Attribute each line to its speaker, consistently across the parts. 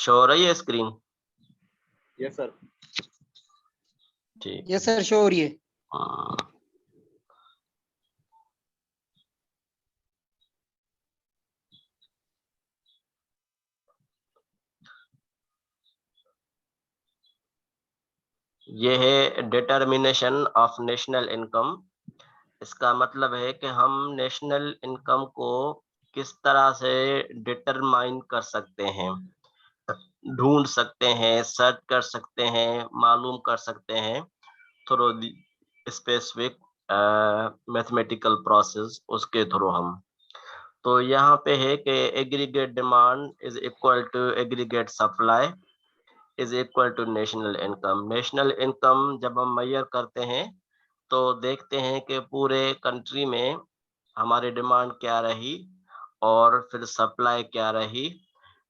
Speaker 1: Show हो रही है स्क्रीन?
Speaker 2: Yes sir.
Speaker 1: ठीक।
Speaker 3: यस सर, शो हो रही है।
Speaker 1: हाँ। ये है डिटर्मिनेशन ऑफ नेशनल इनकम। इसका मतलब है कि हम नेशनल इनकम को किस तरह से डिटरमाइन कर सकते हैं, ढूंढ सकते हैं, सर्च कर सकते हैं, मालूम कर सकते हैं थ्रू स्पेसिफिक मैथमेटिकल प्रोसेस, उसके थ्रू हम। तो यहाँ पे है कि aggregate demand is equal to aggregate supply is equal to national income. National income जब हम मेजर करते हैं तो देखते हैं कि पूरे कंट्री में हमारी डिमांड क्या रही और फिर सप्लाई क्या रही।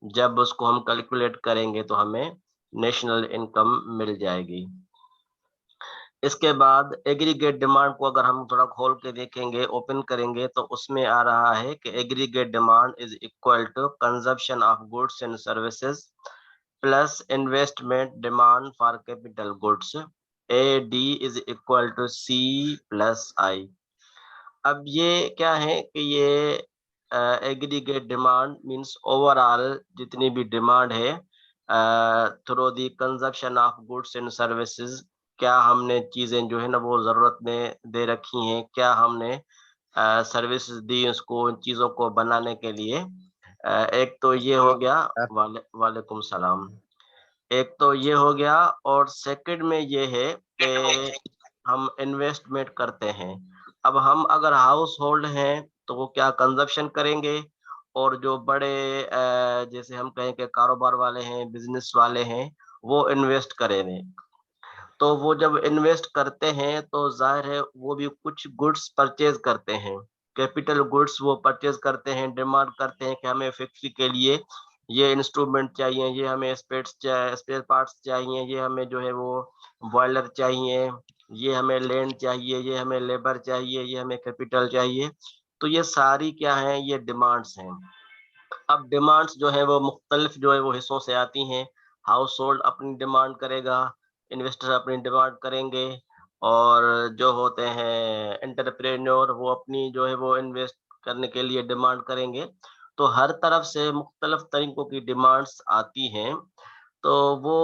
Speaker 1: जब उसको हम कैलकुलेट करेंगे तो हमें नेशनल इनकम मिल जाएगी। इसके बाद एग्रीगेट डिमांड को अगर हम थोड़ा खोल के देखेंगे, ओपन करेंगे, तो उसमें आ रहा है कि aggregate demand is equal to consumption of goods and services plus investment demand for capital goods. AD is equal to C plus I। अब ये क्या है कि ये एग्रीगेट डिमांड मींस ओवरऑल जितनी भी डिमांड है through the consumption of goods and services, क्या हमने चीजें जो है ना वो जरूरत में दे रखी हैं, क्या हमने सर्विसेज दी उसको, उन चीजों को बनाने के लिए। एक तो ये हो गया। वालेकुम सलाम। एक तो ये हो गया और सेकंड में ये है कि हम इन्वेस्टमेंट करते हैं। अब हम अगर हाउस होल्ड हैं तो वो क्या कंजप्शन करेंगे, और जो बड़े जैसे हम कहें कि कारोबार वाले हैं, बिजनेस वाले हैं, वो इन्वेस्ट करेंगे। तो वो जब इन्वेस्ट करते हैं तो जाहिर है वो भी कुछ गुड्स परचेज करते हैं, कैपिटल गुड्स वो परचेज करते हैं, डिमांड करते हैं कि हमें फैक्ट्री के लिए ये इंस्ट्रूमेंट चाहिए, ये हमें स्पेयर पार्ट्स चाहिए, ये हमें जो है वो बॉयलर चाहिए, ये हमें लैंड चाहिए, ये हमें लेबर चाहिए, ये हमें कैपिटल चाहिए। तो ये सारी क्या है, ये डिमांड्स हैं। अब डिमांड्स जो है वो मुख्तलिफ जो है वो हिस्सों से आती हैं। हाउस होल्ड अपनी डिमांड करेगा, इन्वेस्टर अपनी डिमांड करेंगे, और जो होते हैं एंटरप्रेन्योर वो अपनी जो है वो इन्वेस्ट करने के लिए डिमांड करेंगे। तो हर तरफ से मुख्तलिफ तरीकों की डिमांड्स आती हैं। तो वो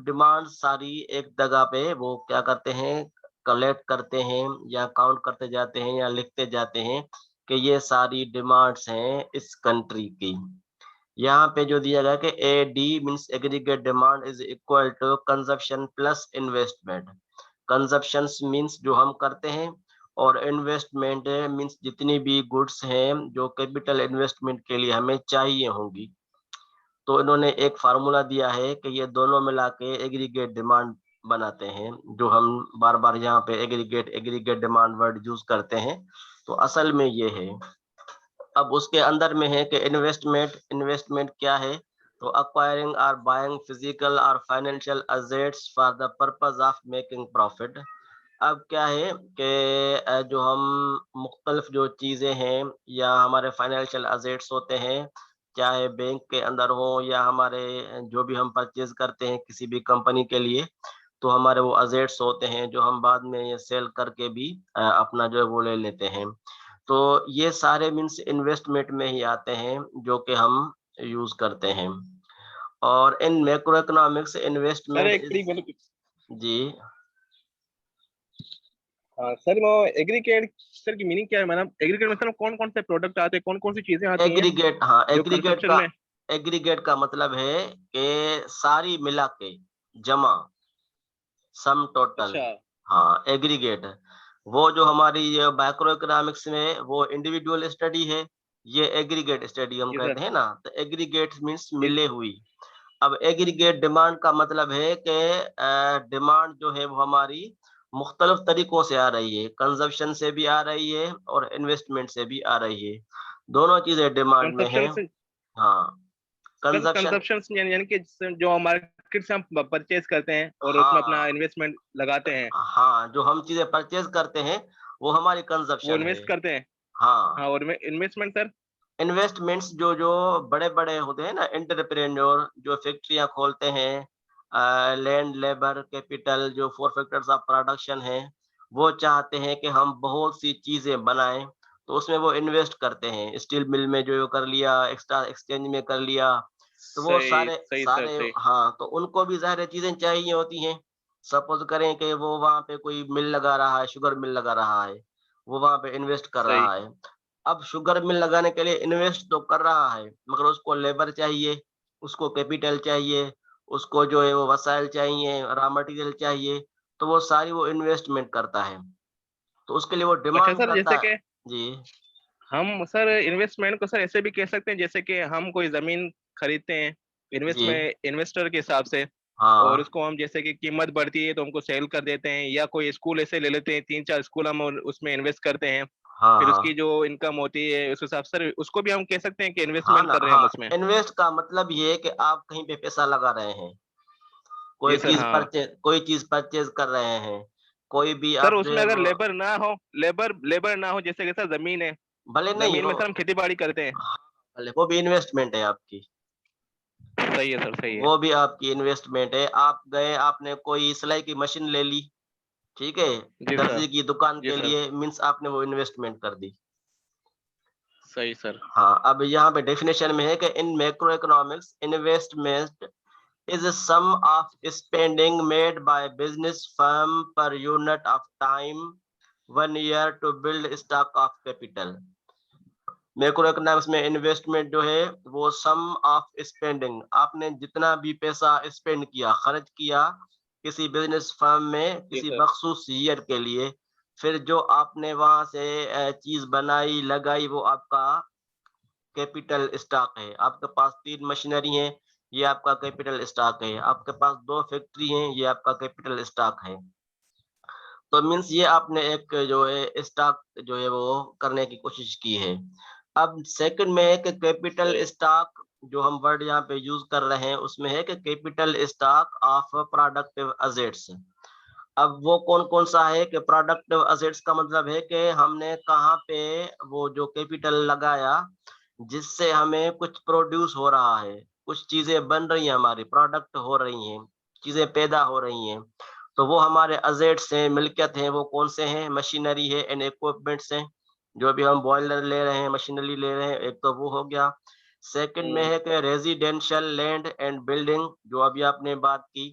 Speaker 1: डिमांड सारी एक जगह पे वो क्या करते हैं, कलेक्ट करते हैं या काउंट करते जाते हैं या लिखते जाते हैं कि ये सारी डिमांड्स हैं इस कंट्री की। यहाँ पे जो दिया गया कि AD means aggregate demand is equal to consumption plus investment. Consumption means जो हम करते हैं, और इन्वेस्टमेंट मींस जितनी भी गुड्स हैं जो कैपिटल इन्वेस्टमेंट के लिए हमें चाहिए होंगी। तो इन्होंने एक फार्मूला दिया है कि ये दोनों मिला के एग्रीगेट डिमांड बनाते हैं, जो हम बार बार यहाँ पे aggregate aggregate demand word use करते हैं। तो असल में ये है। अब उसके अंदर में है कि इन्वेस्टमेंट, इन्वेस्टमेंट क्या है, तो अक्वायरिंग और बाइंग फिजिकल और financial assets for the purpose of making profit. अब क्या है कि जो हम मुख्तलिफ जो चीजें हैं या हमारे फाइनेंशियल असेट्स होते हैं, चाहे बैंक के अंदर हो या हमारे जो भी हम परचेज करते हैं किसी भी कंपनी के लिए, तो हमारे वो असेट्स होते हैं जो हम बाद में ये सेल करके भी अपना जो है वो ले लेते हैं। तो ये सारे मीन्स इन्वेस्टमेंट में ही आते हैं जो कि हम यूज करते हैं। और in macro economics
Speaker 2: sir
Speaker 1: investment जी
Speaker 2: सर वो एग्रीगेट सर की मीनिंग क्या है? मतलब एग्रीगेट में सर कौन कौन से प्रोडक्ट आते हैं, कौन कौन सी चीजें आती हैं
Speaker 1: एग्रीगेट, हाँ
Speaker 2: जो
Speaker 1: एग्रीगेट
Speaker 2: कंजप्शन
Speaker 1: का,
Speaker 2: में?
Speaker 1: एग्रीगेट का मतलब है कि सारी मिला के, जमा, सम टोटल।
Speaker 2: अच्छा।
Speaker 1: हाँ एग्रीगेट। वो जो हमारी ये माइक्रो इकोनॉमिक्स में वो इंडिविजुअल स्टडी है, ये एग्रीगेट स्टडी हम
Speaker 2: जी
Speaker 1: कहते
Speaker 2: सर।
Speaker 1: हैं ना, तो एग्रीगेट मीन्स
Speaker 2: जी।
Speaker 1: मिले हुई। अब एग्रीगेट डिमांड का मतलब है कि डिमांड जो है वो हमारी मुख्तलिफ तरीकों से आ रही है, कंजप्शन से भी आ रही है और इन्वेस्टमेंट से भी आ रही है, दोनों चीजें डिमांड में है।
Speaker 2: कंजप्शन से
Speaker 1: हाँ
Speaker 2: सर,
Speaker 1: कंजप्शन।
Speaker 2: कंजप्शन यानी कि जो मार्केट से हम परचेज करते हैं और उसमें अपना
Speaker 1: हाँ
Speaker 2: इन्वेस्टमेंट लगाते हैं,
Speaker 1: हाँ, जो हम चीजें परचेज करते हैं वो हमारी
Speaker 2: वो
Speaker 1: कंजप्शन है।
Speaker 2: इन्वेस्ट करते हैं।
Speaker 1: हाँ
Speaker 2: हाँ, और में इन्वेस्टमेंट सर।
Speaker 1: इन्वेस्टमेंट्स जो जो बड़े-बड़े होते हैं ना, एंटरप्रेन्योर जो फैक्ट्रियाँ खोलते हैं, लैंड, लेबर, कैपिटल, जो 4 फैक्टर्स ऑफ प्रोडक्शन हैं, वो चाहते हैं कि हम बहुत सी चीज़ें बनाएँ, तो उसमें वो इन्वेस्ट करते हैं। स्टील मिल में जो कर लिया, एक्स्ट्रा एक्सचेंज में कर लिया, तो वो
Speaker 2: सही,
Speaker 1: सारे
Speaker 2: सही सर,
Speaker 1: सारे
Speaker 2: सही,
Speaker 1: हाँ, तो उनको भी ज़ाहिर है चीज़ें चाहिए होती हैं। सपोज़ करें कि वो वहाँ पे कोई मिल लगा रहा है, शुगर मिल लगा रहा है, वो वहाँ पे इन्वेस्ट कर
Speaker 2: सही,
Speaker 1: रहा है। अब शुगर मिल लगाने के लिए इन्वेस्ट तो कर रहा है, मगर उसको लेबर चाहिए, उसको कैपिटल चाहिए, उसको जो है वो वसाइल चाहिए, रॉ मटेरियल चाहिए, तो वो सारी वो इन्वेस्टमेंट करता है। तो उसके लिए वो
Speaker 2: अच्छा
Speaker 1: डिमांड
Speaker 2: सर,
Speaker 1: करता
Speaker 2: जैसे
Speaker 1: है।
Speaker 2: कि
Speaker 1: जी,
Speaker 2: हम सर इन्वेस्टमेंट को सर ऐसे भी कह सकते हैं, जैसे कि हम कोई ज़मीन खरीदते हैं,
Speaker 1: जी,
Speaker 2: इन्वेस्टर के हिसाब से, और
Speaker 1: हाँ,
Speaker 2: उसको हम जैसे कि कीमत बढ़ती है तो हमको सेल कर देते हैं, या कोई स्कूल ऐसे ले लेते हैं, 3-4 स्कूल हम और उसमें इन्वेस्ट करते हैं।
Speaker 1: हाँ,
Speaker 2: फिर उसकी
Speaker 1: हाँ।
Speaker 2: जो इनकम होती है उस हिसाब से सर उसको भी हम कह सकते हैं कि
Speaker 1: हाँ
Speaker 2: इन्वेस्टमेंट
Speaker 1: ना,
Speaker 2: कर रहे हैं हम
Speaker 1: हाँ,
Speaker 2: उसमें।
Speaker 1: इन्वेस्ट का मतलब ये है कि आप कहीं पे पैसा लगा रहे हैं,
Speaker 2: जी सर, हाँ।
Speaker 1: कोई चीज़ परचेज़ कर रहे हैं, कोई भी
Speaker 2: सर
Speaker 1: आप जो
Speaker 2: उसमें
Speaker 1: है
Speaker 2: अगर
Speaker 1: वो
Speaker 2: लेबर ना हो, जैसे कि सर ज़मीन है,
Speaker 1: भले नहीं
Speaker 2: ज़मीन
Speaker 1: हो,
Speaker 2: में सर हम खेती-बाड़ी करते हैं।
Speaker 1: हाँ, भले वो भी इन्वेस्टमेंट है आपकी।
Speaker 2: सही है सर, सही है।
Speaker 1: वो भी आपकी इन्वेस्टमेंट है। आप गए, आपने कोई सिलाई की मशीन ले ली, ठीक है?
Speaker 2: जी सर,
Speaker 1: दर्जी की दुकान
Speaker 2: जी
Speaker 1: के
Speaker 2: सर।
Speaker 1: लिए मीन्स आपने वो इन्वेस्टमेंट कर दी।
Speaker 2: सही सर।
Speaker 1: हाँ, अब यहाँ पे डेफिनिशन में है कि in macro economics investment is a sum of spending made by business firm per unit of time 1 year to build stock of capital. Macro economics में इन्वेस्टमेंट जो है वो सम ऑफ स्पेंडिंग, आपने जितना भी पैसा स्पेंड किया, खर्च किया किसी बिजनेस फर्म में
Speaker 2: जी
Speaker 1: किसी
Speaker 2: सर।
Speaker 1: मखसूस ईयर के लिए, फिर जो आपने वहां से चीज बनाई लगाई वो आपका कैपिटल स्टॉक है। आपके पास 3 मशीनरी है, ये आपका कैपिटल स्टॉक है। आपके पास 2 फैक्ट्री हैं, ये आपका कैपिटल स्टॉक है। तो मीन्स ये आपने एक जो है स्टॉक जो है वो करने की कोशिश की है। अब सेकंड में है कि कैपिटल
Speaker 2: सही।
Speaker 1: स्टॉक, जो हम वर्ड यहाँ पे यूज़ कर रहे हैं उसमें है कि capital stock of productive assets. अब वो कौन-कौन सा है कि प्रोडक्टिव असेट्स का मतलब है कि हमने कहाँ पे वो जो कैपिटल लगाया, जिससे हमें कुछ प्रोड्यूस हो रहा है, कुछ चीज़ें बन रही हैं हमारी, प्रोडक्ट हो रही हैं, चीज़ें पैदा हो रही हैं। तो वो हमारे असेट्स हैं, मिल्कियत हैं, वो कौन से हैं? मशीनरी है एंड इक्विपमेंट्स हैं। जो भी हम बॉयलर ले रहे हैं, मशीनरी ले रहे हैं, एक तो वो हो गया। सेकंड में
Speaker 2: हुँ।
Speaker 1: है कि रेज़िडेंशियल लैंड एंड बिल्डिंग, जो अभी आपने बात की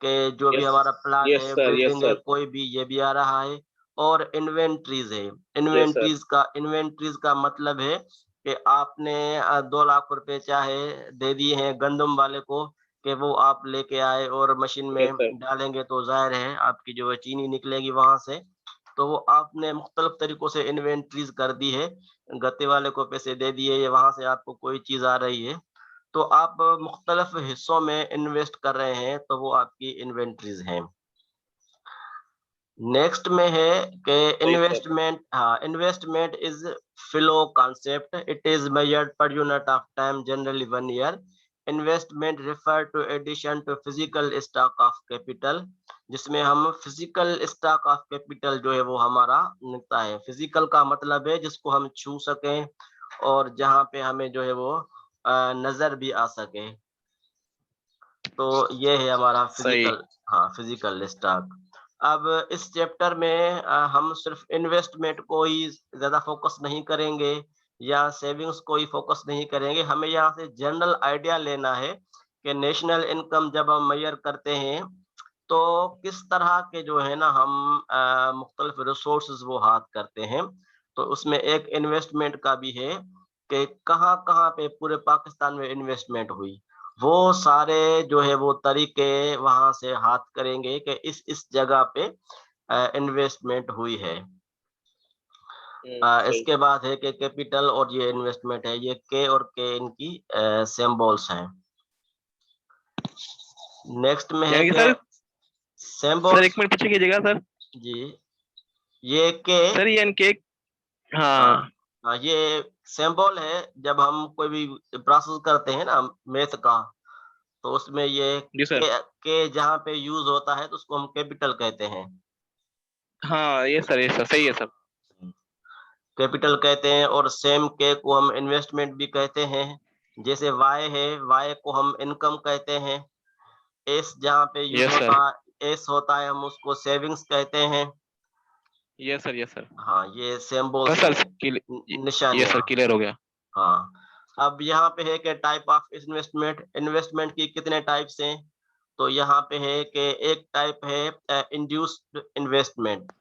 Speaker 1: कि जो भी
Speaker 2: यस,
Speaker 1: हमारा प्लॉट
Speaker 2: यस
Speaker 1: है,
Speaker 2: सर, यस
Speaker 1: बिल्डिंग है,
Speaker 2: सर,
Speaker 1: कोई भी ये भी आ रहा है। और इन्वेंटरीज़ है।
Speaker 2: Yes sir.
Speaker 1: इन्वेंटरीज़ का मतलब है कि आपने 2 लाख रुपए चाहे दे दिए हैं गंदम वाले को कि वो आप लेके आए और मशीन
Speaker 2: यस
Speaker 1: में
Speaker 2: सर।
Speaker 1: डालेंगे तो ज़ाहिर है आपकी जो है चीनी निकलेगी वहाँ से। तो वो आपने मुख्तलिफ तरीकों से इन्वेंटरीज़ कर दी है। गत्ते वाले को पैसे दे दिए या वहाँ से आपको कोई चीज़ आ रही है। तो आप मुख्तलिफ हिस्सों में इन्वेस्ट कर रहे हैं, तो वो आपकी इन्वेंटरीज़ हैं। नेक्स्ट में है कि
Speaker 2: सही sir.
Speaker 1: Investment is flow concept, it is measured per unit of time generally 1 year. Investment refer to addition to physical stock of capital, जिसमें हम फिजिकल स्टॉक ऑफ कैपिटल जो है वो हमारा निकलता है। फिजिकल का मतलब है जिसको हम छू सकें और जहाँ पे हमें जो है वो नजर भी आ सके। तो ये है हमारा
Speaker 2: सही।
Speaker 1: फिजिकल, हाँ, फिजिकल स्टॉक। अब इस चैप्टर में हम सिर्फ इन्वेस्टमेंट को ही ज़्यादा फोकस नहीं करेंगे या सेविंग्स को ही फोकस नहीं करेंगे। हमें यहाँ से जनरल आइडिया लेना है कि नेशनल इनकम जब हम मेजर करते हैं, तो किस तरह के जो है ना हम मुख्तलिफ रिसोर्सेज वो हाथ करते हैं। तो उसमें एक इन्वेस्टमेंट का भी है कि कहाँ-कहाँ पे पूरे पाकिस्तान में इन्वेस्टमेंट हुई। वो सारे जो है वो तरीके वहाँ से हाथ करेंगे कि इस जगह पे इन्वेस्टमेंट हुई है।
Speaker 2: सही।
Speaker 1: इसके बाद है कि कैपिटल और ये इन्वेस्टमेंट है, ये के और के इनकी सिंबल्स हैं। नेक्स्ट में है
Speaker 2: यानी कि
Speaker 1: कि
Speaker 2: सर 1
Speaker 1: सिंबल्स,
Speaker 2: मिनट पीछे कीजिएगा सर।
Speaker 1: जी, ये के,
Speaker 2: सर ये इनके
Speaker 1: हाँ,
Speaker 2: हाँ।
Speaker 1: हाँ, ये सिंबल है जब हम कोई भी प्रोसेस करते हैं ना मैथ का, तो उसमें ये
Speaker 2: जी सर।
Speaker 1: के जहाँ पे यूज़ होता है तो उसको हम कैपिटल कहते हैं।
Speaker 2: हाँ, ये सर, सही है सर।
Speaker 1: कैपिटल कहते हैं, और सेम के को हम इन्वेस्टमेंट भी कहते हैं। जैसे वाई है, वाई को हम इनकम कहते हैं। एस जहाँ पे यूज
Speaker 2: यस सर,
Speaker 1: एस होता है, हम उसको सेविंग्स कहते हैं।
Speaker 2: Yes sir, yes sir.
Speaker 1: हाँ, ये
Speaker 2: बस
Speaker 1: सिंबल्स
Speaker 2: सर,
Speaker 1: हैं,
Speaker 2: ये
Speaker 1: निशानियां।
Speaker 2: सर क्लियर हो गया।
Speaker 1: हाँ, अब यहाँ पे है कि टाइप ऑफ इन्वेस्टमेंट, इन्वेस्टमेंट की कितने टाइप्स हैं। तो यहाँ पे है कि एक टाइप है इंड्यूस्ड इन्वेस्टमेंट।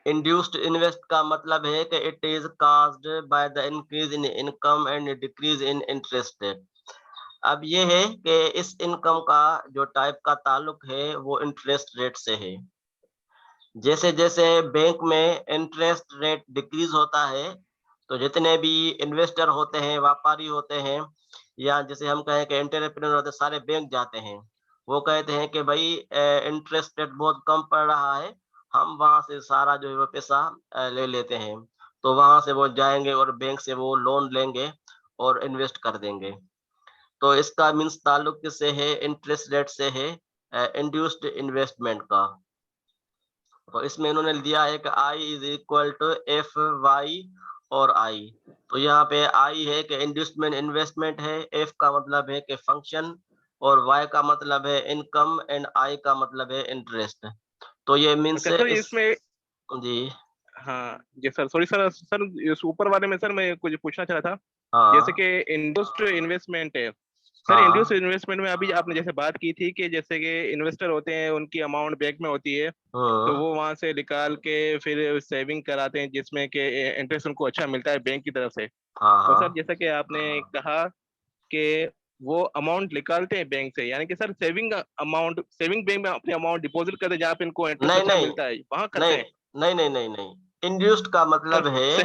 Speaker 1: इंड्यूस्ड इन्वेस्ट का मतलब है कि it is caused by the increase in income and decrease in interest rate. अब ये है कि इस इनकम का जो टाइप का ताल्लुक है वो इंटरेस्ट रेट से है। जैसे जैसे बैंक में इंटरेस्ट रेट डिक्रीज होता है, तो जितने भी इन्वेस्टर होते हैं, व्यापारी होते हैं, या जैसे हम कहें कि एंटरप्रेन्योर होते हैं, सारे बैंक जाते हैं। वो कहते हैं कि भाई इंटरेस्ट रेट बहुत कम पड़ रहा है, हम वहां से सारा जो है वो पैसा ले लेते हैं। तो वहां से वो जाएंगे और बैंक से वो लोन लेंगे और इन्वेस्ट कर देंगे। तो इसका मीन्स ताल्लुक किससे है? इंटरेस्ट रेट से है, इंड्यूस्ड इन्वेस्टमेंट का। तो इसमें इन्होंने दिया है कि I is equal to F Y और आई। तो यहाँ पे आई है कि इंड्यूसमेंट इन्वेस्टमेंट है, एफ का मतलब है कि फंक्शन, और वाई का मतलब है इनकम, एंड आई का मतलब है इंटरेस्ट। तो ये मीन्स
Speaker 2: अच्छा सर,
Speaker 1: इस
Speaker 2: इसमें
Speaker 1: जी
Speaker 2: हाँ जी सर, सॉरी सर, सर इस ऊपर वाले में सर मैं कुछ पूछना चाह रहा था। जैसे
Speaker 1: हाँ
Speaker 2: कि इंड्यूस्ड इन्वेस्टमेंट है सर, इंड्यूस्ड
Speaker 1: हाँ
Speaker 2: इन्वेस्टमेंट में अभी आपने जैसे बात की थी कि जैसे कि इन्वेस्टर होते हैं, उनकी अमाउंट बैंक में होती है, तो
Speaker 1: हम्म
Speaker 2: वो वहां से निकाल के फिर सेविंग कराते हैं, जिसमें कि इंटरेस्ट उनको अच्छा मिलता है बैंक की तरफ से।
Speaker 1: हाँ
Speaker 2: तो सर
Speaker 1: हाँ
Speaker 2: जैसा कि आपने कहा कि वो अमाउंट निकालते हैं बैंक से, यानी कि sir saving amount, saving bank में अपने अमाउंट डिपॉजिट करते हैं जहाँ पे इनको इंटरेस्ट
Speaker 1: नहीं
Speaker 2: अच्छा
Speaker 1: नहीं
Speaker 2: मिलता है, वहां करते
Speaker 1: नहीं
Speaker 2: हैं
Speaker 1: नहीं, इंड्यूस्ड का
Speaker 2: सर
Speaker 1: मतलब है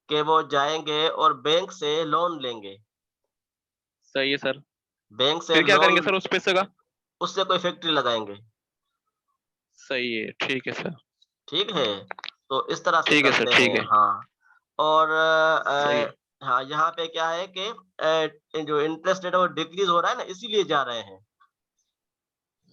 Speaker 1: कि वो जाएंगे और बैंक से लोन लेंगे।
Speaker 2: सही है सर।
Speaker 1: बैंक से
Speaker 2: फिर क्या करेंगे
Speaker 1: लोन,
Speaker 2: सर उस पैसे का?
Speaker 1: उससे कोई फैक्ट्री लगाएंगे।
Speaker 2: सही है, ठीक है सर।
Speaker 1: ठीक है, तो इस तरह से
Speaker 2: ठीक है सर,
Speaker 1: करते
Speaker 2: ठीक
Speaker 1: हैं।
Speaker 2: है।
Speaker 1: हाँ, और
Speaker 2: सही है।
Speaker 1: हाँ, यहाँ पे क्या है कि जो इंटरेस्ट रेट है वो डिक्रीज हो रहा है ना, इसीलिए जा रहे हैं।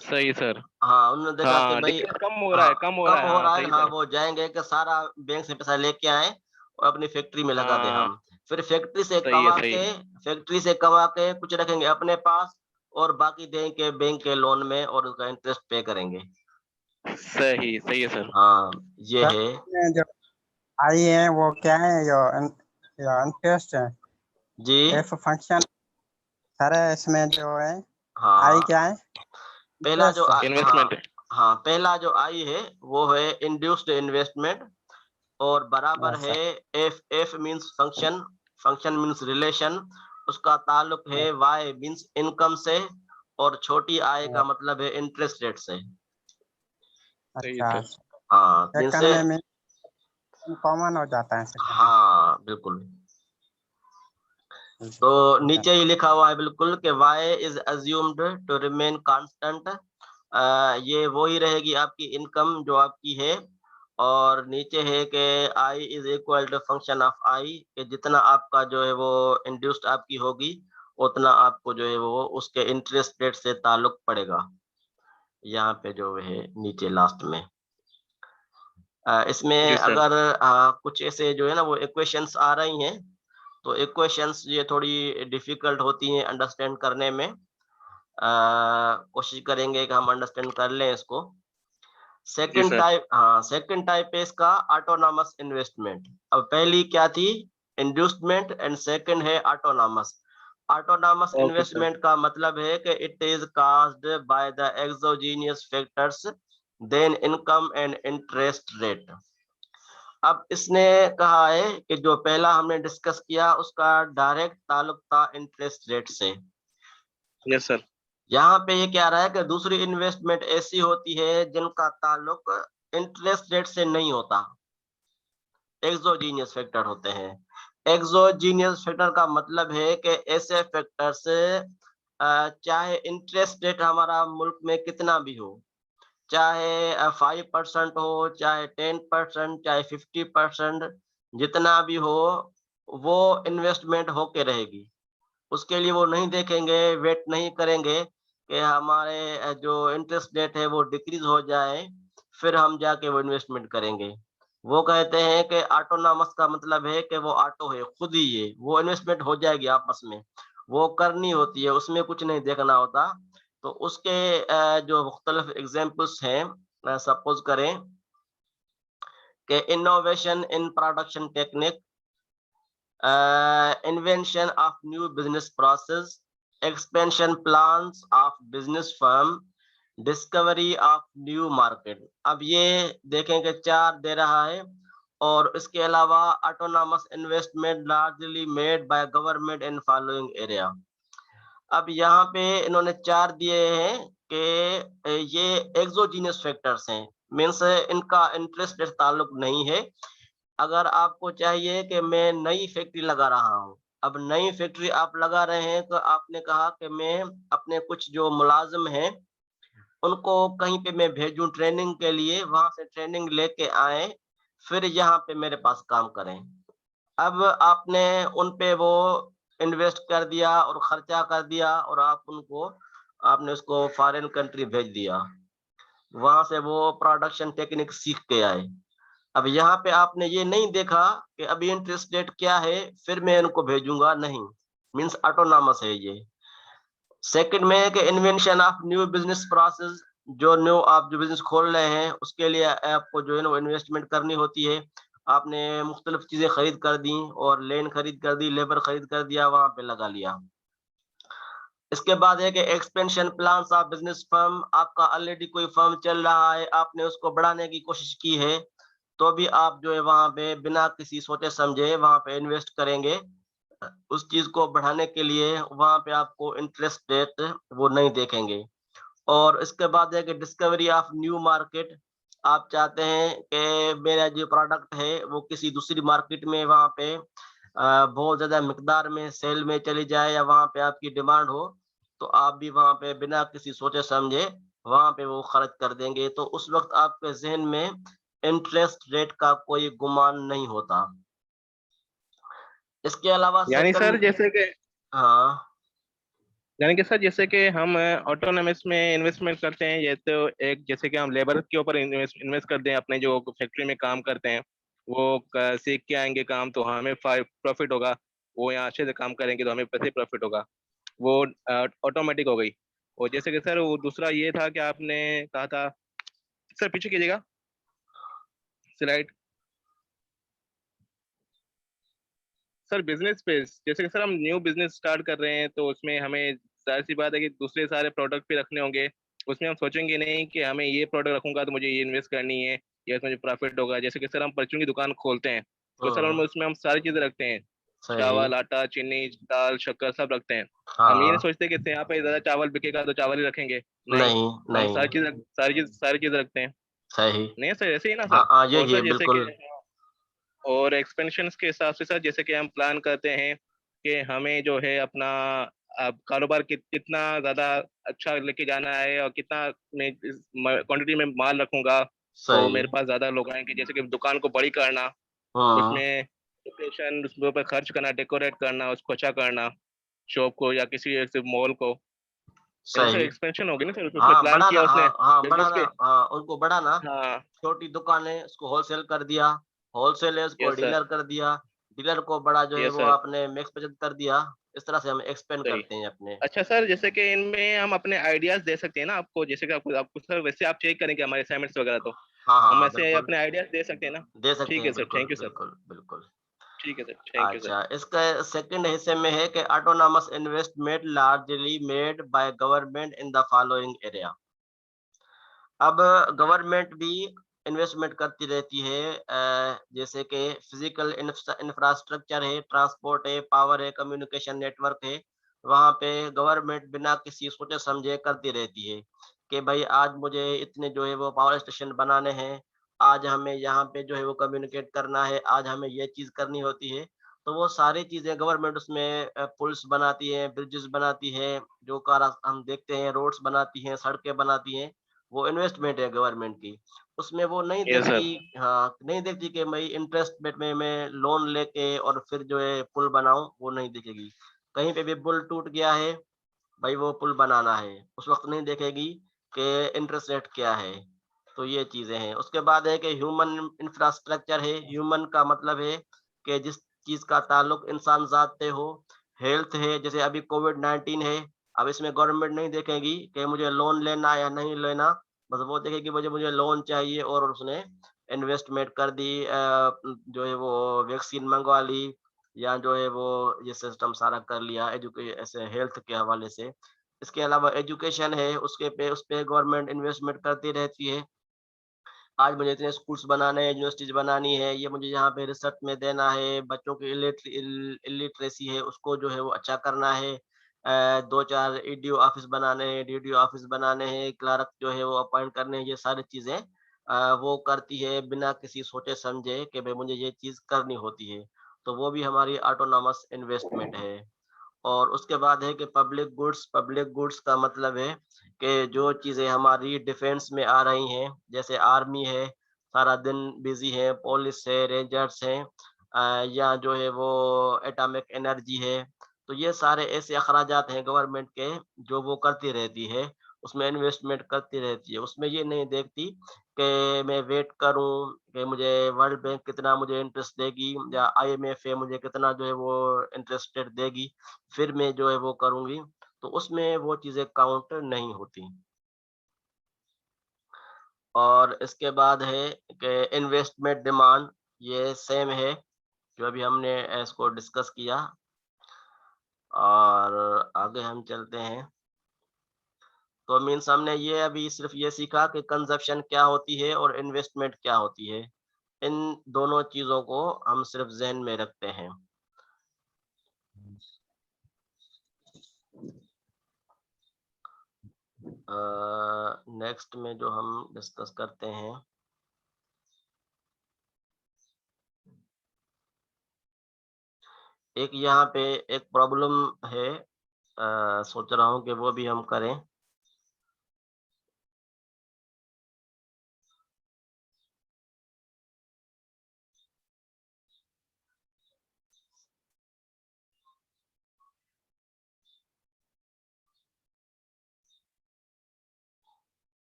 Speaker 2: सही है सर।
Speaker 1: हाँ, उन्होंने देखा कि
Speaker 2: हाँ,
Speaker 1: भाई,
Speaker 2: डिक्रीज कम हो रहा
Speaker 1: हाँ,
Speaker 2: है, कम हो रहा
Speaker 1: कम
Speaker 2: है,
Speaker 1: हो
Speaker 2: हाँ
Speaker 1: रहा है।
Speaker 2: सही
Speaker 1: हाँ,
Speaker 2: सर।
Speaker 1: वो जाएंगे कि सारा बैंक से पैसा लेके आए और अपनी फैक्ट्री में लगा दे
Speaker 2: हाँ,
Speaker 1: हम। फिर फैक्ट्री से
Speaker 2: सही है,
Speaker 1: कमा
Speaker 2: सही
Speaker 1: के,
Speaker 2: है।
Speaker 1: कुछ रखेंगे अपने पास, और बाकी देंगे बैंक के लोन में, और उसका इंटरेस्ट पे करेंगे।
Speaker 2: सही सही है सर।
Speaker 1: हाँ, ये
Speaker 3: सर,
Speaker 1: है।
Speaker 3: इसमें जो आई है वो क्या है? यो इंटरेस्ट है,
Speaker 1: जी
Speaker 3: एफ फंक्शन। सर इसमें जो है आई
Speaker 1: हाँ,
Speaker 3: क्या है?
Speaker 1: पहला जो
Speaker 3: इंटरेस्ट।
Speaker 1: हाँ
Speaker 2: इन्वेस्टमेंट।
Speaker 1: हाँ, पहला जो आई है वो है इंड्यूस्ड इन्वेस्टमेंट, और बराबर है
Speaker 3: अच्छा
Speaker 1: F. F means function, function means relation, उसका ताल्लुक है वाई मींस इनकम से, और छोटी आई का मतलब है इंटरेस्ट रेट से।
Speaker 2: सही है
Speaker 3: अच्छा।
Speaker 2: सर।
Speaker 1: हाँ, मीन्स
Speaker 3: सेकंड में कॉमन हो जाता है सेकंड में।
Speaker 1: हाँ बिल्कुल। तो नीचे ही लिखा हुआ है बिल्कुल कि y is assumed to remain constant. ये वो ही रहेगी आपकी इनकम जो आपकी है। और नीचे है कि i is equal to function of i, कि जितना आपका जो है वो इंड्यूस्ड आपकी होगी, उतना आपको जो है वो उसके इंटरेस्ट रेट से ताल्लुक पड़ेगा। यहाँ पे जो है नीचे लास्ट में इसमें
Speaker 2: जी सर।
Speaker 1: अगर कुछ ऐसे जो है ना वो इक्वेशंस आ रही हैं, तो इक्वेशंस ये थोड़ी डिफिकल्ट होती हैं अंडरस्टैंड करने में। कोशिश करेंगे कि हम अंडरस्टैंड कर लें इसको।
Speaker 2: जी
Speaker 1: सेकंड
Speaker 2: सर।
Speaker 1: टाइप, हाँ, सेकंड टाइप है इसका ऑटोनॉमस इन्वेस्टमेंट। अब पहली क्या थी? इंड्यूसमेंट, एंड सेकंड है autonomous. Autonomous
Speaker 2: okay sir.
Speaker 1: Investment का मतलब है कि it is caused by the exogenous factors than income and interest rate. अब इसने कहा है कि जो पहला हमने डिस्कस किया उसका डायरेक्ट ताल्लुक था इंटरेस्ट रेट से।
Speaker 2: Yes sir.
Speaker 1: यहाँ पे ये क्या रहा है कि दूसरी इन्वेस्टमेंट ऐसी होती है जिनका ताल्लुक इंटरेस्ट रेट से नहीं होता, एक्सोजीनियस फैक्टर होते हैं। एक्सोजीनियस फैक्टर का मतलब है कि ऐसे फैक्टर से चाहे इंटरेस्ट रेट हमारा मुल्क में कितना भी हो, चाहे 5% हो, चाहे 10%, चाहे 50%, जितना भी हो, वो इन्वेस्टमेंट होके रहेगी। उसके लिए वो नहीं देखेंगे, वेट नहीं करेंगे कि हमारे जो इंटरेस्ट रेट है वो डिक्रीज हो जाए, फिर हम जाके वो इन्वेस्टमेंट करेंगे। वो कहते हैं कि ऑटोनॉमस का मतलब है कि वो ऑटो है, खुद ही है, वो इन्वेस्टमेंट हो जाएगी आपस में, वो करनी होती है, उसमें कुछ नहीं देखना होता। तो उसके जो मुख्तलिफ एग्जांपल्स हैं, सपोज करें कि innovation in production technique, invention of new business process, expansion plans of business firm, discovery of new market। अब ये देखें कि 4 दे रहा है, और इसके अलावा autonomous investment largely made by government in following area। अब यहाँ पे इन्होंने 4 दिए हैं कि ये एक्सोजीनियस फैक्टर्स हैं, मीन्स इनका इंटरेस्ट ताल्लुक नहीं है। अगर आपको चाहिए कि मैं नई फैक्ट्री लगा रहा हूँ, अब नई फैक्ट्री आप लगा रहे हैं, तो आपने कहा कि मैं अपने कुछ जो मुलाजिम हैं, उनको कहीं पे मैं भेजूँ ट्रेनिंग के लिए, वहाँ से ट्रेनिंग लेके आएँ, फिर यहाँ पे मेरे पास काम करें। अब आपने उन पे वो इन्वेस्ट कर दिया और खर्चा कर दिया, और आपने उसको फॉरेन कंट्री भेज दिया। वहाँ से वो प्रोडक्शन टेक्निक सीख के आए। अब यहाँ पे आपने ये नहीं देखा कि अभी इंटरेस्ट रेट क्या है, फिर मैं इनको भेजूँगा, नहीं, मीन्स ऑटोनॉमस है ये। सेकंड में है कि invention of new business process, आप जो बिज़नेस खोल रहे हैं, उसके लिए आपको जो है ना वो इन्वेस्टमेंट करनी होती है। आपने मुख्तलिफ चीज़ें खरीद कर दी, और लैंड खरीद कर दी, लेबर खरीद कर दिया, वहाँ पे लगा लिया। इसके बाद है कि expansion plans of business firm, आपका ऑलरेडी कोई फर्म चल रहा है, आपने उसको बढ़ाने की कोशिश की है, तो भी आप जो है वहाँ पे बिना किसी सोचे समझे वहाँ पे इन्वेस्ट करेंगे। उस चीज़ को बढ़ाने के लिए वहाँ पे आपको इंटरेस्ट रेट वो नहीं देखेंगे। और इसके बाद है कि डिस्कवरी ऑफ न्यू मार्केट, आप चाहते हैं कि मेरा जो प्रोडक्ट है वो किसी दूसरी मार्केट में वहाँ पे बहुत ज़्यादा मिकदार में सेल में चली जाए, या वहाँ पे आपकी डिमांड हो, तो आप भी वहाँ पे बिना किसी सोचे समझे वहाँ पे वो खर्च कर देंगे। तो उस वक़्त आपके ज़हन में इंटरेस्ट रेट का कोई गुमान नहीं होता। इसके अलावा
Speaker 2: यानी सर
Speaker 1: सेकंड।
Speaker 2: जैसे कि
Speaker 1: हाँ,
Speaker 2: यानी कि सर जैसे कि हम ऑटोनोमस में इन्वेस्टमेंट करते हैं, ये तो एक जैसे कि हम लेबर के ऊपर इन्वेस्ट करते हैं, अपने जो फैक्ट्री में काम करते हैं वो सीख के आएंगे काम, तो हमें प्रॉफिट होगा। वो यहाँ अच्छे से काम करेंगे तो हमें पैसे प्रॉफिट होगा, वो ऑटोमेटिक हो गई। और जैसे कि सर वो दूसरा ये था कि आपने कहा था, सर पीछे कीजिएगा स्लाइड। सर बिजनेस पे जैसे कि सर हम न्यू बिजनेस स्टार्ट कर रहे हैं, तो उसमें हमें जाहिर सी बात है कि दूसरे सारे प्रोडक्ट भी रखने होंगे। उसमें हम सोचेंगे नहीं कि हमें ये प्रोडक्ट रखूंगा तो मुझे ये इन्वेस्ट करनी है या इसमें मुझे प्रॉफिट होगा। जैसे कि सर हम परचून की दुकान खोलते हैं, तो सर
Speaker 1: हुँ,
Speaker 2: उसमें हम सारी चीजें रखते हैं,
Speaker 1: सही।
Speaker 2: चावल आटा चीनी दाल शक्कर सब रखते हैं। हम ये नहीं
Speaker 1: हाँ,
Speaker 2: सोचते कि यहाँ पे ज्यादा चावल बिकेगा तो चावल ही रखेंगे, नहीं,
Speaker 1: नहीं,
Speaker 2: हम
Speaker 1: नहीं,
Speaker 2: सारी चीज रखते हैं।
Speaker 1: सही।
Speaker 2: नहीं सर ऐसे ही ना
Speaker 1: हाँ,
Speaker 2: सर।
Speaker 1: हाँ,
Speaker 2: और
Speaker 1: यही है,
Speaker 2: सर जैसे कि
Speaker 1: बिल्कुल।
Speaker 2: और एक्सपेंशन के हिसाब से सर जैसे कि हम प्लान करते हैं कि हमें जो है अपना अब कारोबार कितना ज्यादा अच्छा लेके जाना है, और कितना मैं क्वांटिटी में माल रखूंगा तो
Speaker 1: सही।
Speaker 2: मेरे पास ज्यादा लोग आएंगे। जैसे कि दुकान को बड़ी करना,
Speaker 1: हाँ,
Speaker 2: उसमें लोकेशन उसके ऊपर खर्च करना, डेकोरेट करना, उसको अच्छा करना, शॉप को या किसी ऐसे मॉल को। ऐसे सर
Speaker 1: सही।
Speaker 2: एक्सपेंशन हो गई ना सर, उसने
Speaker 1: हाँ,
Speaker 2: प्लान
Speaker 1: बढ़ाना,
Speaker 2: किया उसने
Speaker 1: हाँ, हाँ,
Speaker 2: बिजनेस
Speaker 1: बढ़ाना,
Speaker 2: पे।
Speaker 1: हाँ, उनको बढ़ाना।
Speaker 2: हाँ।
Speaker 1: छोटी दुकान है, उसको होलसेल कर दिया, होलसेल है उसको
Speaker 2: यस सर।
Speaker 1: डीलर कर दिया, डीलर को बड़ा जो है
Speaker 2: यस
Speaker 1: वो
Speaker 2: सर।
Speaker 1: आपने मैक्स बचत कर दिया। इस तरह से हम एक्सपेंड
Speaker 2: सही।
Speaker 1: करते हैं अपने।
Speaker 2: अच्छा सर जैसे कि इनमें हम अपने आइडियाज दे सकते हैं ना आपको, जैसे कि आपको सर वैसे आप चेक करेंगे हमारे असाइनमेंट्स वगैरह, तो
Speaker 1: हाँ, हाँ,
Speaker 2: हम
Speaker 1: हाँ,
Speaker 2: ऐसे
Speaker 1: बिल्कुल,
Speaker 2: अपने आइडियाज दे सकते हैं ना।
Speaker 1: दे सकते
Speaker 2: ठीक है
Speaker 1: हैं,
Speaker 2: सर,
Speaker 1: बिल्कुल,
Speaker 2: थैंक यू सर।
Speaker 1: बिल्कुल, बिल्कुल।
Speaker 2: ठीक है सर, थैंक यू सर।
Speaker 1: अच्छा, इसका सेकंड हिस्से में है कि autonomous investment largely made by government in the following area. अब गवर्नमेंट भी इन्वेस्टमेंट करती रहती है, जैसे कि फिजिकल इंफ्रास्ट्रक्चर है, ट्रांसपोर्ट है, पावर है, कम्युनिकेशन नेटवर्क है। वहाँ पे गवर्नमेंट बिना किसी सोचे समझे करती रहती है कि भाई आज मुझे इतने जो है वो पावर स्टेशन बनाने हैं, आज हमें यहाँ पे जो है वो कम्युनिकेट करना है, आज हमें ये चीज़ करनी होती है। तो वो सारी चीज़ें गवर्नमेंट उसमें पुल्स बनाती है, ब्रिजेस बनाती है, जो कार हम देखते हैं, रोड्स बनाती हैं, सड़कें बनाती हैं। वो इन्वेस्टमेंट है गवर्नमेंट की। उसमें वो नहीं
Speaker 2: यस
Speaker 1: देखती,
Speaker 2: सर।
Speaker 1: हाँ, नहीं देखती कि मैं इंटरेस्ट में मैं लोन लेके और फिर जो है पुल बनाऊँ, वो नहीं देखेगी। कहीं पे भी पुल टूट गया है, भाई वो पुल बनाना है। उस वक़्त नहीं देखेगी कि इंटरेस्ट रेट क्या है। तो ये चीजें हैं। उसके बाद है कि ह्यूमन इंफ्रास्ट्रक्चर है। ह्यूमन का मतलब है कि जिस चीज का ताल्लुक इंसान ज़ात से हो। हेल्थ है, जैसे अभी कोविड-19 है, अब इसमें गवर्नमेंट नहीं देखेगी कि मुझे लोन लेना है या नहीं लेना, बस वो देखेगी मुझे मुझे लोन चाहिए और उसने इन्वेस्टमेंट कर दी, जो है वो वैक्सीन मंगवा ली या जो है वो ये सिस्टम सारा कर लिया ऐसे हेल्थ के हवाले से। इसके अलावा एजुकेशन है, उसके पे उस पे गवर्नमेंट इन्वेस्टमेंट करती रहती है। आज मुझे इतने स्कूल्स बनाने हैं, यूनिवर्सिटीज़ बनानी है, ये मुझे यहाँ पे रिसर्च में देना है, बच्चों की इलिटरेसी है, उसको जो है वो अच्छा करना है। 2-4 ईडीओ ऑफ़िस बनाने हैं, डीडीओ ऑफ़िस बनाने हैं, क्लर्क जो है वो अपॉइंट करने हैं, ये सारी चीज़ें वो करती है बिना किसी सोचे-समझे कि भई मुझे ये चीज़ करनी होती है। तो वो भी हमारी ऑटोनॉमस इन्वेस्टमेंट है। और उसके बाद है कि पब्लिक गुड्स का मतलब है कि जो चीज़ें हमारी डिफेंस में आ रही हैं, जैसे आर्मी है, सारा दिन बिज़ी है, पुलिस है, रेंजर्स हैं, या जो है वो एटॉमिक एनर्जी है। तो ये सारे ऐसे अखराजात हैं गवर्नमेंट के जो वो करती रहती है, उसमें इन्वेस्टमेंट करती रहती है। उसमें ये नहीं देखती कि मैं वेट करूँ कि मुझे वर्ल्ड बैंक कितना मुझे इंटरेस्ट देगी या आईएमएफ है मुझे कितना जो है वो इंटरेस्ट रेट देगी। फिर मैं जो है वो करूँगी, तो उसमें वो चीज़ें काउंट नहीं होती। और इसके बाद है कि इन्वेस्टमेंट डिमांड, ये सेम है, जो अभी हमने इसको डिस्कस किया। और आगे हम चलते हैं। तो मीन्स हमने ये अभी सिर्फ़ ये सीखा कि कंज़प्शन क्या होती है और इन्वेस्टमेंट क्या होती है। इन दोनों चीज़ों को हम सिर्फ़ ज़हन में रखते हैं। नेक्स्ट में जो हम डिस्कस करते हैं, एक यहाँ पे एक प्रॉब्लम है, सोच रहा हूँ कि वो भी हम करें।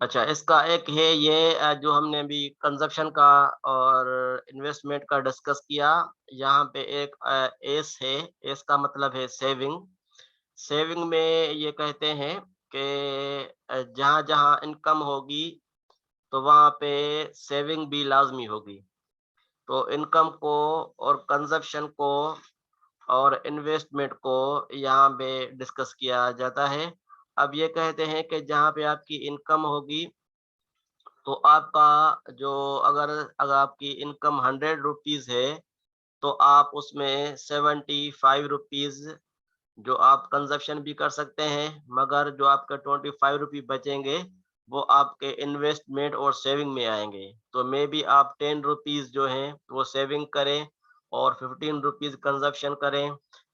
Speaker 1: अच्छा, इसका एक है ये, जो हमने अभी कंज़प्शन का और इन्वेस्टमेंट का डिस्कस किया। यहाँ पे एक एस है, एस का मतलब है सेविंग। सेविंग में ये कहते हैं कि जहाँ-जहाँ इनकम होगी, तो वहाँ पे सेविंग भी लाज़मी होगी। तो इनकम को और कंज़प्शन को और इन्वेस्टमेंट को यहाँ पे डिस्कस किया जाता है। अब ये कहते हैं कि जहाँ पे आपकी इनकम होगी, तो आपका जो अगर अगर आपकी इनकम ₹100 है, तो आप उसमें ₹75 जो आप कंज़प्शन भी कर सकते हैं, मगर जो आपके ₹25 बचेंगे, वो आपके इन्वेस्टमेंट और सेविंग में आएँगे। तो मेबी आप ₹10 जो हैं, वो सेविंग करें और ₹15 कंज़प्शन करें,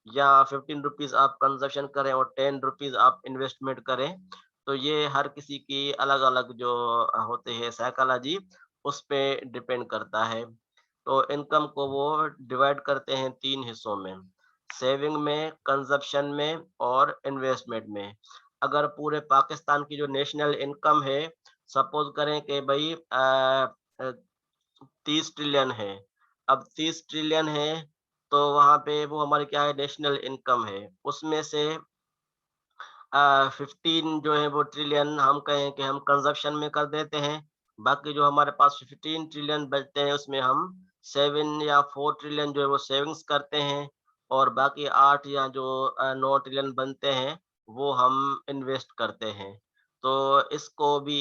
Speaker 1: या ₹15 आप कंज़प्शन करें और ₹10 आप इन्वेस्टमेंट करें। तो ये हर किसी की अलग-अलग जो होते हैं साइकोलॉजी, उस पे डिपेंड करता है। तो इनकम को वो डिवाइड करते हैं 3 हिस्सों में। सेविंग में, कंज़प्शन में और इन्वेस्टमेंट में। अगर पूरे पाकिस्तान की जो नेशनल इनकम है, सपोज़ करें कि भई अ, 30 ट्रिलियन है। अब 30 ट्रिलियन है, तो वहाँ पे वो हमारी क्या है, नेशनल इनकम है। उसमें से 15 जो है वो ट्रिलियन हम कहें कि हम कंज़प्शन में कर देते हैं। बाकी जो हमारे पास 15 ट्रिलियन बचते हैं, उसमें हम 7 या 4 ट्रिलियन जो है वो सेविंग्स करते हैं और बाकी 8 या जो 9 ट्रिलियन बनते हैं, वो हम इन्वेस्ट करते हैं। तो इसको भी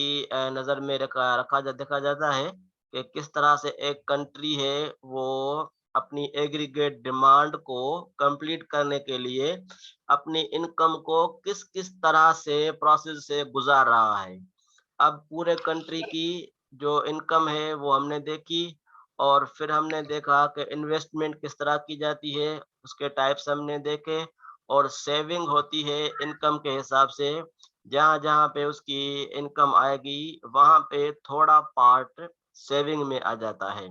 Speaker 1: नज़र में रखा रखा जा देखा जाता है कि किस तरह से एक कंट्री है, वो अपनी एग्रीगेट डिमांड को कंप्लीट करने के लिए अपनी इनकम को किस-किस तरह से प्रोसेस से गुज़ार रहा है। अब पूरे कंट्री की जो इनकम है वो हमने देखी और फिर हमने देखा कि इन्वेस्टमेंट किस तरह की जाती है, उसके टाइप्स हमने देखे और सेविंग होती है इनकम के हिसाब से जहाँ जहाँ पे उसकी इनकम आएगी वहां पे थोड़ा पार्ट सेविंग में आ जाता है।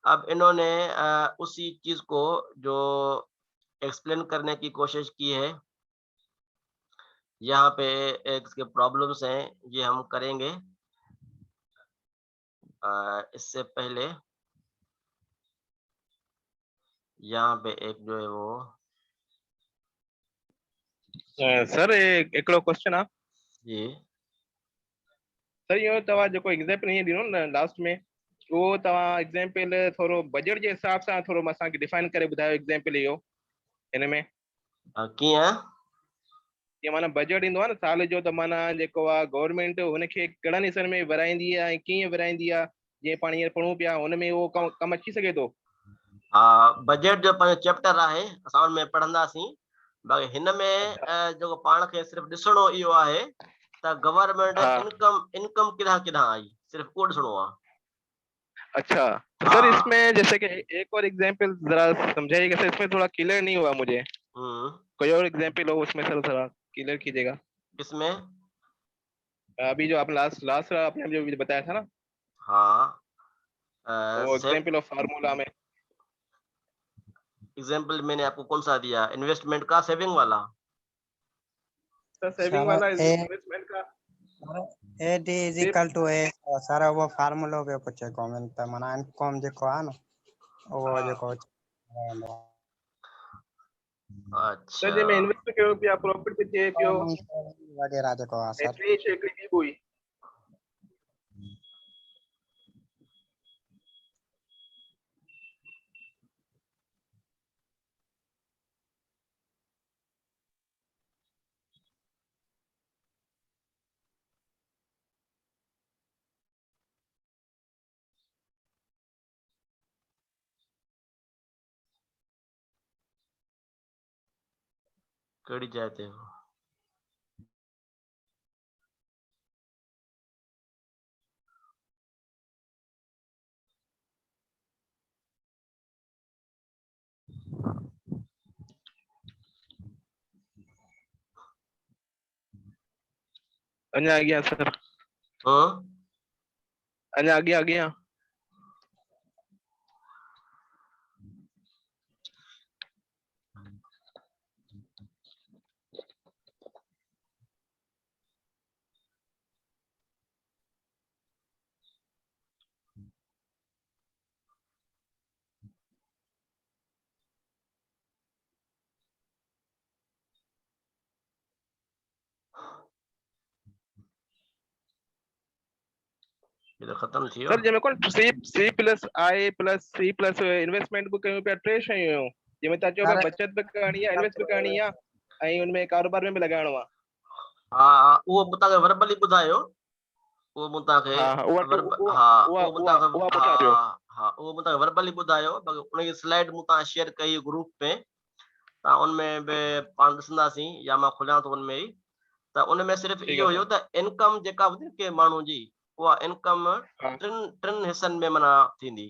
Speaker 1: अब इन्होंने उसी चीज को जो एक्सप्लेन करने की कोशिश की है, यहाँ पे एक इसके प्रॉब्लम्स हैं, ये हम करेंगे। इससे पहले यहाँ पे एक जो है वो
Speaker 2: सर हिकिड़ो क्वेश्चन आहे
Speaker 1: जी
Speaker 2: सर, इहो तव्हां जेको एग्जाम्पल हीअं ॾिनो न लास्ट में, उहो तव्हां एग्जाम्पल थोरो बजट जे हिसाब सां थोरो असांखे डिफाइन करे ॿुधायो एग्जाम्पल इहो हिन में।
Speaker 1: कीअं?
Speaker 2: जीअं माना बजट ईंदो आहे न साल जो, त माना जेको आहे गवर्नमेंट हुनखे कहिड़नि हिसनि में विराईंदी आहे ऐं कीअं विराईंदी आहे, जीअं पाण हींअर पढ़ूं पिया हुन में उहो कमु अची सघे थो।
Speaker 1: बजट जो पंहिंजो चैप्टर आहे, असां हुन में पढ़ंदासीं। बाक़ी हिन में जेको पाण खे सिर्फ़ु ॾिसणो इहो आहे त गवर्नमेंट इनकम किथां किथां आई, सिर्फ़ु उहो ॾिसणो आहे।
Speaker 2: अच्छा सर, इसमें जैसे कि एक और एग्जाम्पल जरा समझाइएगा सर, इसमें थोड़ा क्लियर नहीं हुआ मुझे। कोई और एग्जाम्पल हो उसमें सर थोड़ा क्लियर कीजिएगा।
Speaker 1: किसमें?
Speaker 2: अभी जो आपने लास्ट आपने जो बताया था ना, वो एग्जाम्पल ऑफ फार्मूला में।
Speaker 1: एग्जाम्पल मैंने आपको कौन सा दिया, इन्वेस्टमेंट का, सेविंग वाला?
Speaker 2: सर सेविंग वाला, इन्वेस्टमेंट का।
Speaker 3: AD is equal to A, सारा वो फार्मूला पे कुछ कमेंट था मना इनकम जेको है ना वो जेको
Speaker 1: अच्छा
Speaker 2: सर जे में इन्वेस्ट कयो पिया, प्रॉफिट पे थिए पियो
Speaker 3: वगैरह जेको है सर।
Speaker 2: टे शइ हिकिड़ी ॿी हुई।
Speaker 1: कड़ी जाते हो?
Speaker 2: अञा अॻियां सर, अञा अॻियां
Speaker 1: ये खत्म थी
Speaker 2: सर जंहिंमें कोन C plus I plus C plus investment बि कयूं पिया, टे शयूं हुयूं जंहिंमें तव्हां चओ पिया बचत बि करणी आहे, इन्वेस्ट बि करणी आहे ऐं उनमें कारोबार में बि लॻाइणो आहे।
Speaker 1: उहो मूं तव्हांखे वर्बली ॿुधायो, उहो मूं तव्हांखे वर्बली ॿुधायो, उनजी स्लाइड मूं तव्हां शेयर कई ग्रुप में, तव्हां उनमें बि पाण ॾिसंदासीं या मां खुलियां थो उनमें ई, त उनमें सिर्फ़ु इहो हुयो त इनकम जेका हूंदी के माण्हू जी, उहा इनकम टिनि हिसनि में माना थींदी।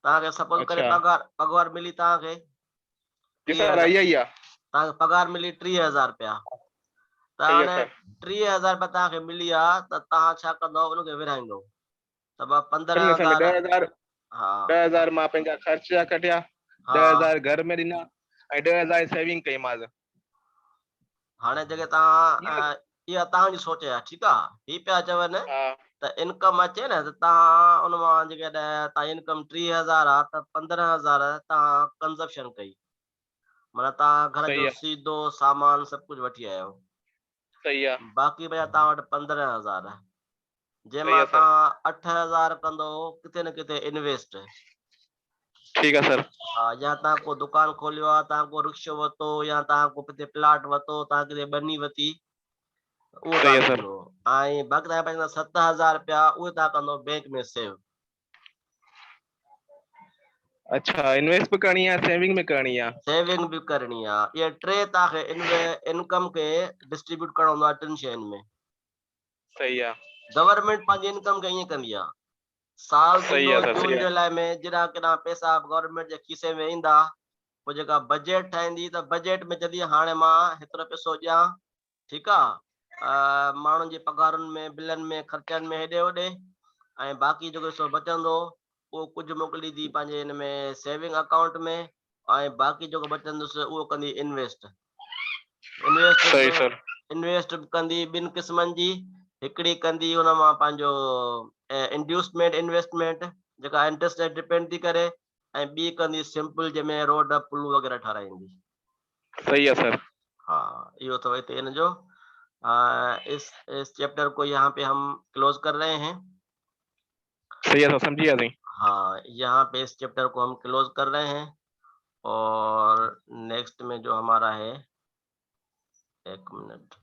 Speaker 1: तव्हांखे सपोज करे पगार मिली, तव्हांखे पगार मिली 30,000 रुपया, त हाणे 30,000 रुपया तव्हांखे मिली आहे, त तव्हां छा कंदव, उनखे विरहाईंदव। त
Speaker 2: 10,000 मां पंहिंजा ख़र्च जा कटिया, 10,000 घर में ॾिना ऐं 10,000 सेविंग कई मां।
Speaker 1: हाणे जेके तव्हां इहा तव्हांजी सोच आहे, ठीकु आहे, ही पिया चवनि त इनकम अचे न, त तव्हां उन मां जेके तव्हां इनकम 30,000 आहे, त 15,000 तव्हां कंजप्शन कई, माना तव्हां घर जो सीधो सामान सभु कुझु वठी आयो,
Speaker 2: सही आहे,
Speaker 1: बाक़ी बचा तव्हां वटि 15,000, जंहिंमां तव्हां 8,000 कंदो किथे न किथे इन्वेस्ट।
Speaker 2: ठीकु आहे सर।
Speaker 1: या तव्हां को दुकान खोलियो आहे, तव्हां को रिक्शो वरितो, या तव्हां को किथे प्लाट वरितो, तव्हां किथे बनी वरिती, उहो तव्हां कंदो, ऐं बाक़ी तव्हां पंहिंजा 7,000 रुपया उहे तव्हां कंदो बैंक में सेव।
Speaker 2: अच्छा, इन्वेस्ट भी करनी है, सेविंग भी करनी है।
Speaker 1: सेविंग भी करनी है, ये टे ताके इनकम के डिस्ट्रीब्यूट करणो हूंदो आहे टिनि शयुनि में।
Speaker 2: सही है।
Speaker 1: गवर्नमेंट पंहिंजी इनकम खे ईअं कंदी आहे, साल थींदो जून जुलाई में, जॾहिं केॾां पैसा गवर्नमेंट जे खीसे में ईंदा, पोइ जेका बजट ठाहींदी, त बजट में जॾहिं हाणे मां हेतिरो पैसो ॾियां, ठीकु आहे, माण्हुनि जे पगारुनि में बिलनि में ख़र्चनि में हेॾे होॾे ऐं बाक़ी जेको सो बचंदो उहो कुझु मोकिलींदी पंहिंजे हिन में सेविंग अकाउंट में ऐं बाक़ी जेको बचंदुसि उहो कंदी इन्वेस्ट
Speaker 2: सही सर।
Speaker 1: इन्वेस्ट कंदी ॿिनि क़िस्मनि जी, हिकिड़ी कंदी हुन मां पंहिंजो इंड्यूसमेंट इन्वेस्टमेंट जेका इंट्रस्ट रेट डिपेंड थी करे ऐं ॿी कंदी सिंपल जंहिंमें रोड पुल वग़ैरह ठाराईंदी।
Speaker 2: सही है सर।
Speaker 1: हाँ इहो अथव हिते इन जो। इस चैप्टर को यहाँ पे हम क्लोज कर रहे हैं।
Speaker 2: सही है सर, समझिए नहीं।
Speaker 1: हाँ यहाँ पे इस चैप्टर को हम क्लोज कर रहे हैं और नेक्स्ट में जो हमारा है, एक मिनट।